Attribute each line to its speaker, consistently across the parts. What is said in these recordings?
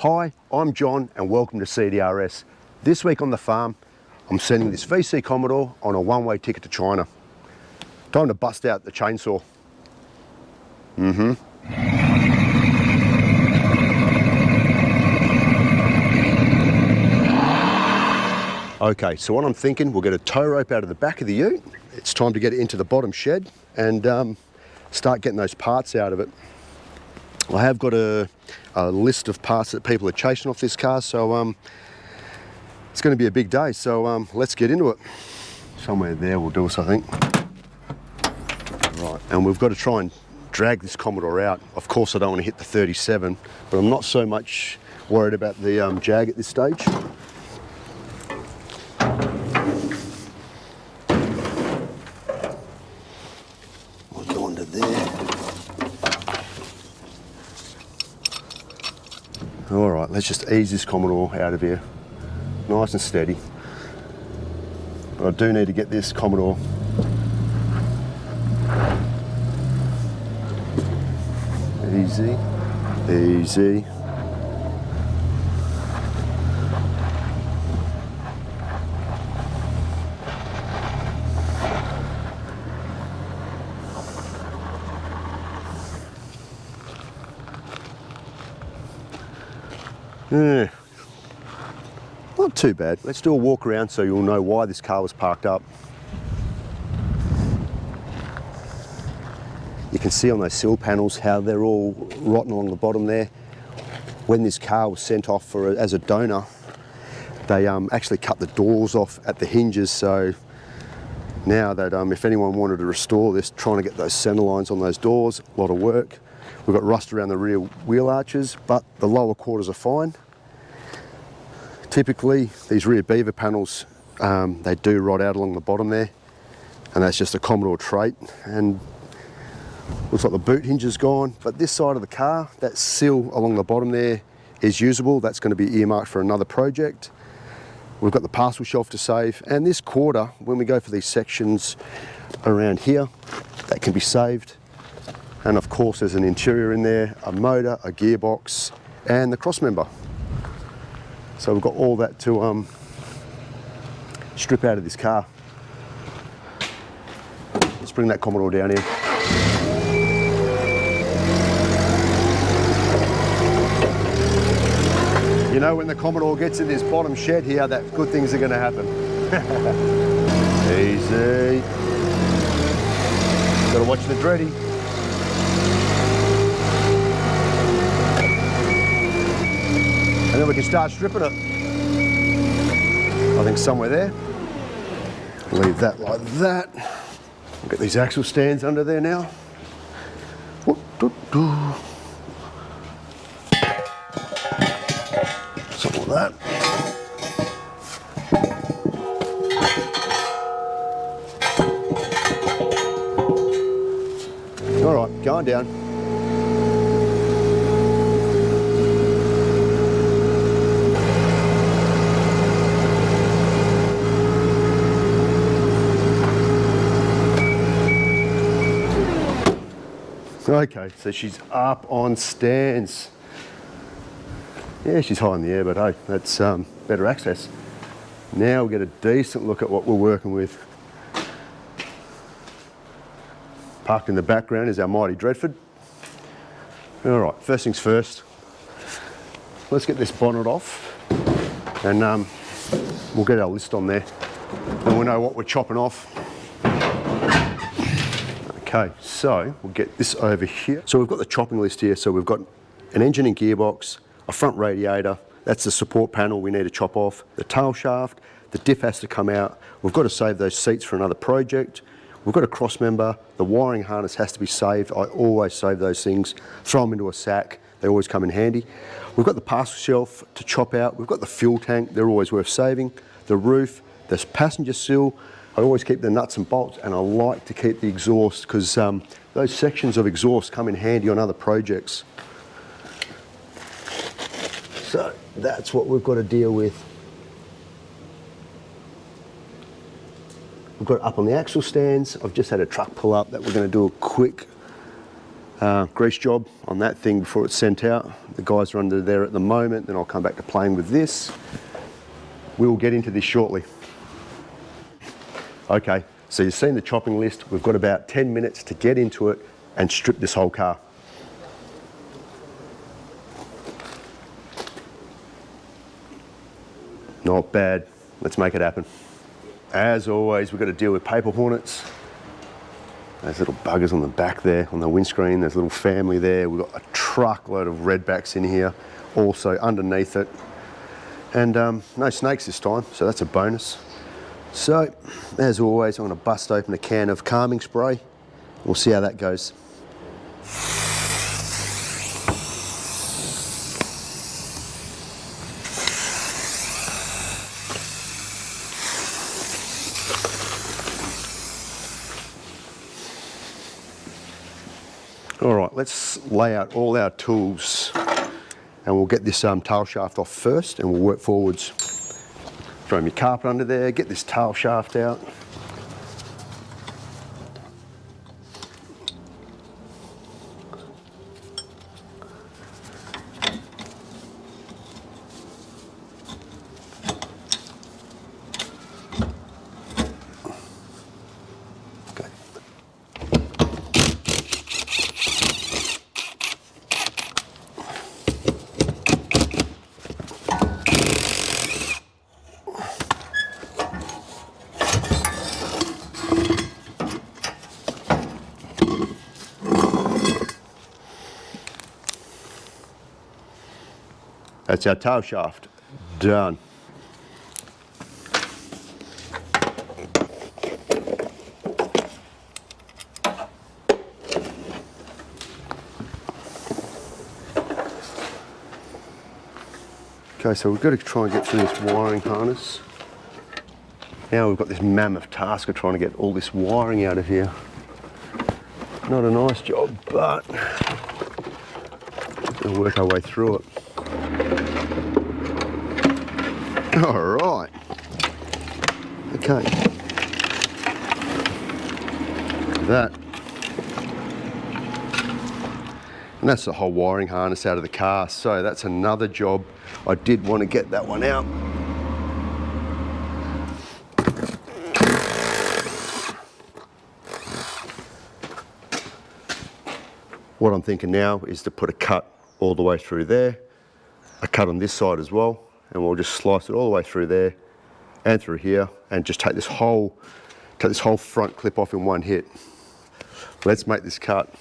Speaker 1: Hi, I'm John and welcome to CDRS. This week on the farm, I'm sending this VC Commodore on a one-way ticket to China. Time to bust out the chainsaw. Okay, so what I'm thinking, we'll get a tow rope out of the back of the ute. It's time to get it into the bottom shed and start getting those parts out of it. I have got a list of parts that people are chasing off this car, so it's going to be a big day, so let's get into it. Somewhere there will do us, I think. Right, and we've got to try and drag this Commodore out. Of course I don't want to hit the 37, but I'm not so much worried about the jag at this stage. We'll go under there. All right, let's just ease this Commodore out of here. Nice and steady. But I do need to get this Commodore easy, easy. Yeah, not too bad. Let's do a walk around so you'll know why this car was parked up. You can see on those sill panels how they're all rotten along the bottom there. When this car was sent off as a donor, they actually cut the doors off at the hinges, so now that if anyone wanted to restore this, trying to get those centre lines on those doors, a lot of work. We've got rust around the rear wheel arches, but the lower quarters are fine. Typically, these rear beaver panels, they do rot out along the bottom there, and that's just a Commodore trait. And looks like the boot hinge is gone, but this side of the car, that sill along the bottom there is usable. That's going to be earmarked for another project. We've got the parcel shelf to save, and this quarter, when we go for these sections around here, that can be saved. And of course there's an interior in there, a motor, a gearbox, and the cross member. So we've got all that to strip out of this car. Let's bring that Commodore down here. You know, when the Commodore gets in this bottom shed here, that good things are going to happen. Easy. Got to watch the dready. And then we can start stripping it. I think somewhere there. Leave that like that. We'll get these axle stands under there now. Something like that. All right, going down. Okay, so she's up on stands. Yeah, she's high in the air, but hey, that's better access. Now we'll get a decent look at what we're working with. Parked in the background is our mighty Dreadford. All right, first things first. Let's get this bonnet off, and we'll get our list on there, and we'll know what we're chopping off. Okay, so we'll get this over here. So we've got the chopping list here. So we've got an engine and gearbox, a front radiator, that's the support panel we need to chop off, the tail shaft, the diff has to come out. We've got to save those seats for another project. We've got a cross member, the wiring harness has to be saved. I always save those things, throw them into a sack, they always come in handy. We've got the parcel shelf to chop out, we've got the fuel tank, they're always worth saving, the roof, this passenger sill. I always keep the nuts and bolts, and I like to keep the exhaust because those sections of exhaust come in handy on other projects. So that's what we've got to deal with. We've got it up on the axle stands. I've just had a truck pull up that we're going to do a quick grease job on that thing before it's sent out. The guys are under there at the moment, then I'll come back to playing with this. We'll get into this shortly. Okay, so you've seen the chopping list. We've got about 10 minutes to get into it and strip this whole car. Not bad. Let's make it happen. As always, we've got to deal with paper hornets. Those little buggers on the back there, on the windscreen. There's a little family there. We've got a truckload of redbacks in here, also underneath it. And no snakes this time, so that's a bonus. So, as always, I'm going to bust open a can of calming spray. We'll see how that goes. All right, let's lay out all our tools and we'll get this tail shaft off first and we'll work forwards. Throw my carpet under there, get this tail shaft out. That's our tail shaft done. Okay, so we've got to try and get through this wiring harness. Now we've got this mammoth task of trying to get all this wiring out of here. Not a nice job, but we'll work our way through it. All right. Okay. That. And that's the whole wiring harness out of the car. So that's another job. I did want to get that one out. What I'm thinking now is to put a cut all the way through there, a cut on this side as well, and we'll just slice it all the way through there and through here and just take this whole front clip off in one hit. Let's make this cut.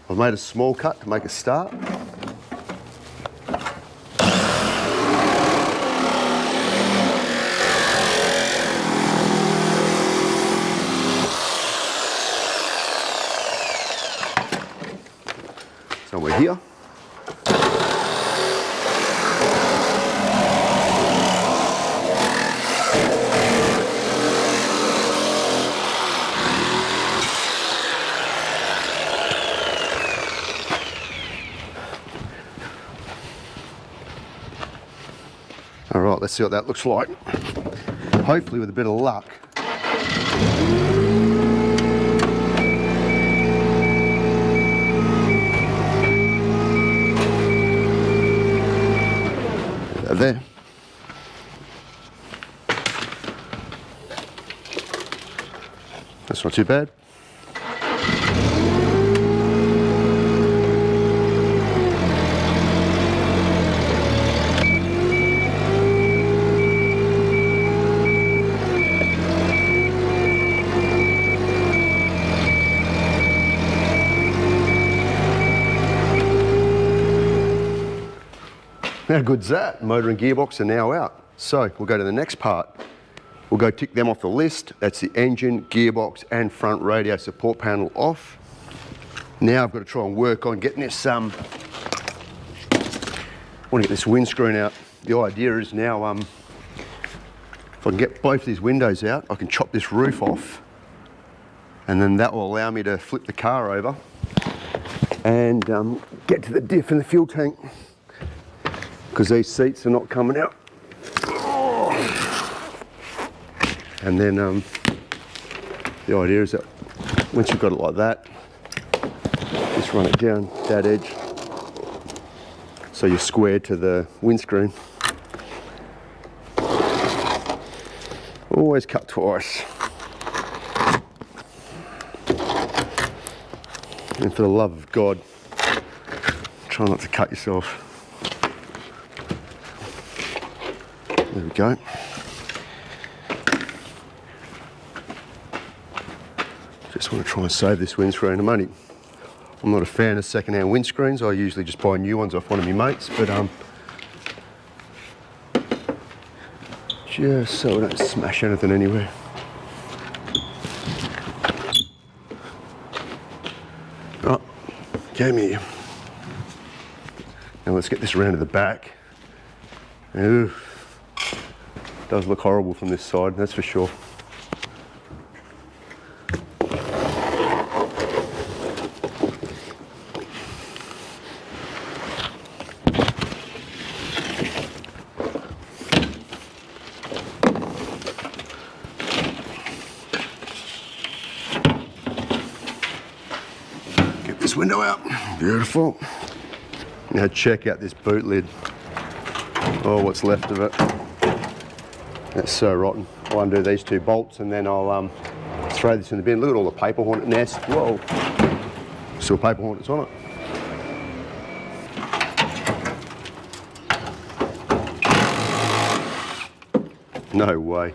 Speaker 1: I've made a small cut to make a start. Somewhere here. All right, let's see what that looks like. Hopefully with a bit of luck. There. That's not too bad. How good's that? Motor and gearbox are now out. So we'll go to the next part. We'll go tick them off the list. That's the engine, gearbox and front radio support panel off. Now I've got to try and work on getting this, I want to get this windscreen out. The idea is now, if I can get both these windows out, I can chop this roof off and then that will allow me to flip the car over and get to the diff and the fuel tank, because these seats are not coming out. And then the idea is that once you've got it like that, Just run it down that edge so you're squared to the windscreen. Always cut twice. And for the love of God, try not to cut yourself. There we go. Just want to try and save this windscreen. I'm not a fan of second-hand windscreens. I usually just buy new ones off one of my mates, but just so we don't smash anything anywhere. Right, come here. Now let's get this around to the back. Ooh, does look horrible from this side, that's for sure. This window out, beautiful. Now check out this boot lid. Oh, what's left of it. That's so rotten. I'll undo these two bolts and then I'll throw this in the bin. Look at all the paper hornet nest. Whoa, still paper hornets on it. No way.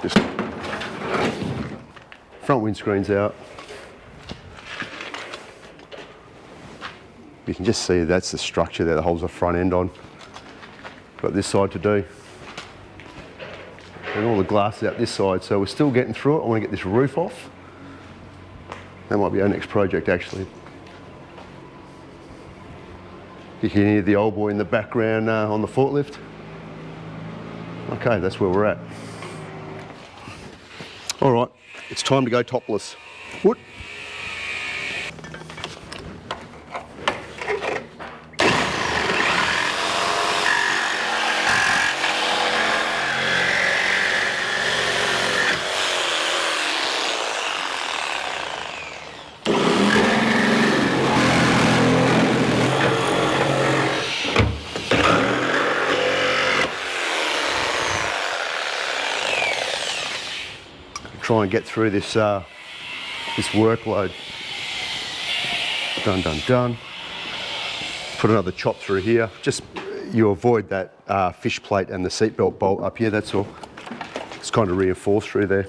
Speaker 1: Just front windscreen's out. You can just see that's the structure there that holds the front end on. Got this side to do. And all the glass out this side, so we're still getting through it. I want to get this roof off. That might be our next project actually. You can hear the old boy in the background on the forklift. Okay, that's where we're at. All right, it's time to go topless. What? Try and get through this this workload. Done, done, done. Put another chop through here. Just you avoid that fish plate and the seatbelt bolt up here. That's all. It's kind of reinforced through there.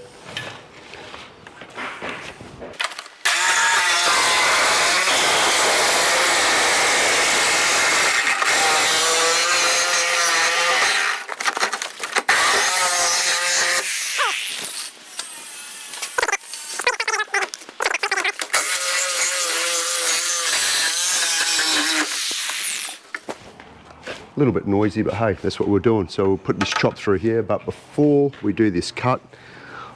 Speaker 1: A little bit noisy, but hey, that's what we're doing. So we'll put this chop through here, but before we do this cut,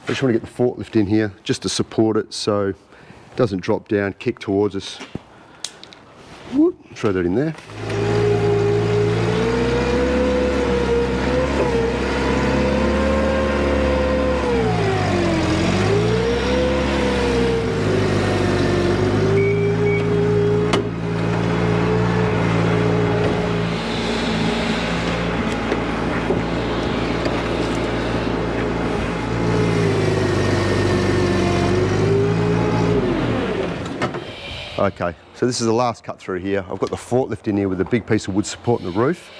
Speaker 1: I just want to get the forklift in here just to support it so it doesn't drop down, kick towards us. Whoop, throw that in there. Okay, so this is the last cut through here. I've got the forklift in here with a big piece of wood supporting the roof.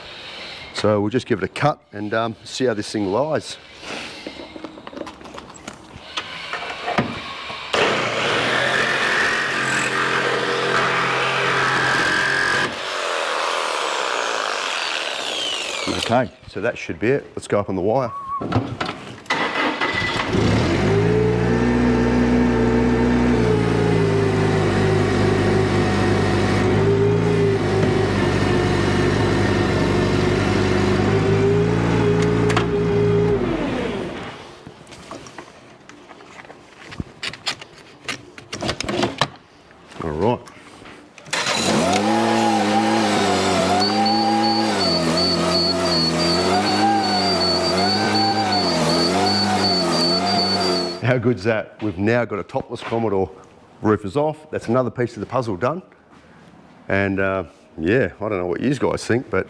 Speaker 1: So we'll just give it a cut and see how this thing lies. Okay, so that should be it. Let's go up on the wire. All right. good's that? We've now got a topless Commodore. Roof is off. That's another piece of the puzzle done. And yeah, I don't know what you guys think, but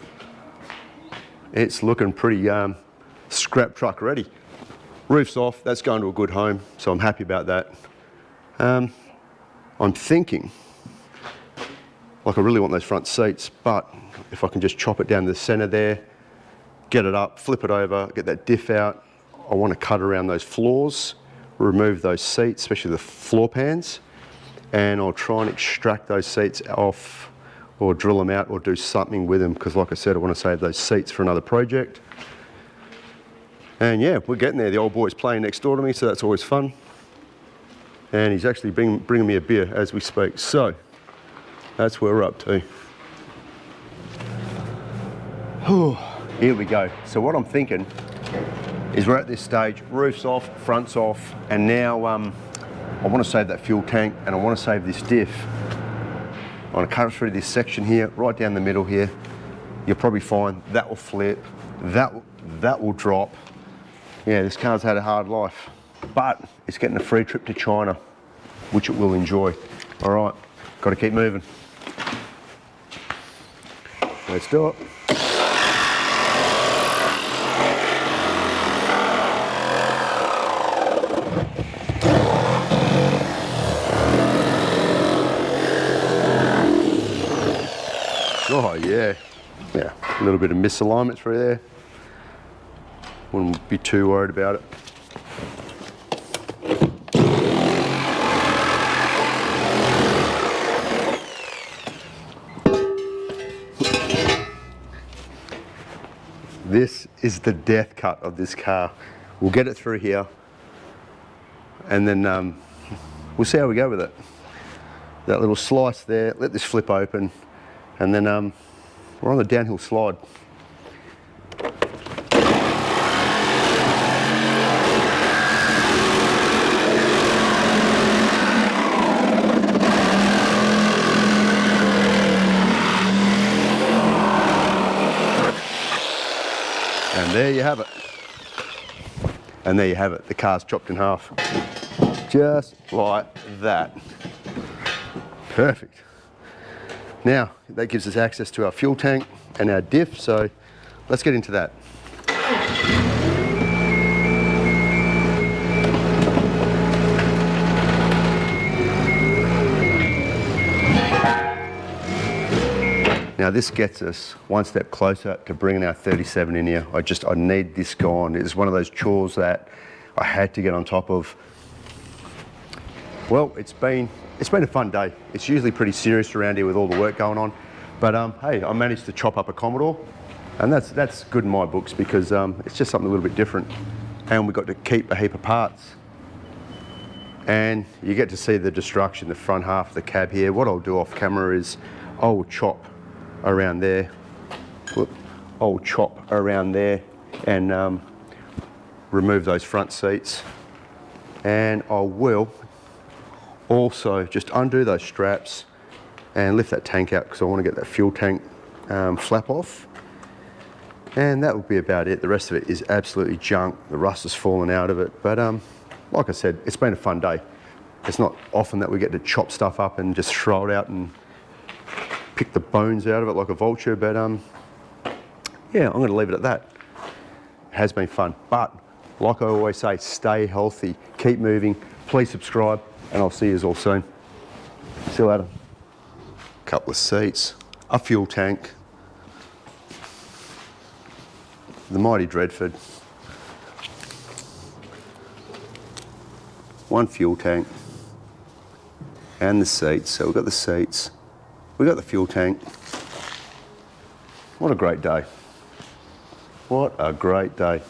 Speaker 1: it's looking pretty scrap truck ready. Roof's off, that's going to a good home, so I'm happy about that. I'm thinking, like I really want those front seats, but if I can just chop it down to the center there, get it up, flip it over, get that diff out. I want to cut around those floors, remove those seats, especially the floor pans, and I'll try and extract those seats off or drill them out or do something with them, because like I said, I want to save those seats for another project. And yeah, we're getting there. The old boy's playing next door to me, so that's always fun. And he's actually bringing me a beer as we speak. So that's where we're up to. Here we go. So what I'm thinking is we're at this stage, roof's off, front's off, and now I want to save that fuel tank and I want to save this diff. I'm going to cut it through this section here, right down the middle here. You'll probably find that will flip, that will drop. Yeah, this car's had a hard life, but it's getting a free trip to China, which it will enjoy. All right, got to keep moving. Let's do it. Oh yeah, yeah, a little bit of misalignment through there. Wouldn't be too worried about it. This is the death cut of this car. We'll get it through here, and then we'll see how we go with it. That little slice there, let this flip open, and then we're on the downhill slide. And there you have it. And there you have it, the car's chopped in half. Just like that. Perfect. Now, that gives us access to our fuel tank and our diff, so let's get into that. Now this gets us one step closer to bringing our 37 in here. I need this gone. It's one of those chores that I had to get on top of. Well, it's been a fun day. It's usually pretty serious around here with all the work going on, but hey, I managed to chop up a Commodore, and that's good in my books because it's just something a little bit different, and we got to keep a heap of parts. And you get to see the destruction, the front half of the cab here. What I'll do off camera is I'll chop around there. I'll chop around there and remove those front seats, and I will also just undo those straps and lift that tank out because I want to get that fuel tank flap off, and that will be about it. The rest of it is absolutely junk. The rust has fallen out of it, but like I said, it's been a fun day. It's not often that we get to chop stuff up and just throw it out and pick the bones out of it like a vulture, but yeah, I'm going to leave it at that. It has been fun, but like I always say, stay healthy, keep moving, please subscribe, and I'll see you all soon. See you later. Couple of seats, a fuel tank, the mighty Dreadford, one fuel tank, and the seats. So we've got the seats, we've got the fuel tank. What a great day. What a great day.